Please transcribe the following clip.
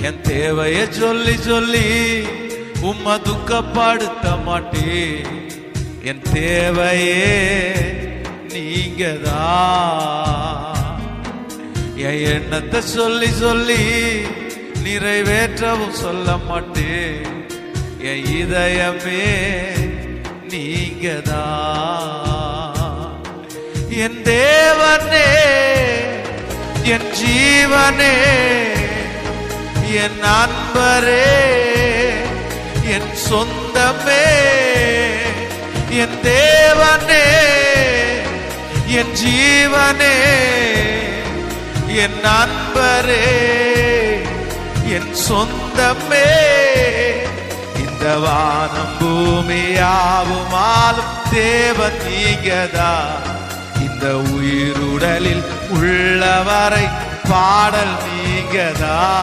என் தேவைய சொல்லி சொல்லி உம்மை துக்கப்படுத்த மாட்டேன். என் தேவையே நீங்கதான். என் எண்ணத்தை சொல்லி சொல்லி நிறைவேற்றவும் சொல்ல மாட்டேன். என் இதயமே நீங்கதான். என் தேவனே, என் ஜீவனே, என் அன்பரே, என் சொந்தமே, என் தேவனே, என் ஜீவனே, என் அன்பரே, என் சொந்தமே. இந்த வானம் பூமியாவுமாலும் தேவன் நீங்கதான். இந்த உயிருடலில் உள்ளவரை பாடல் நீங்கதான்.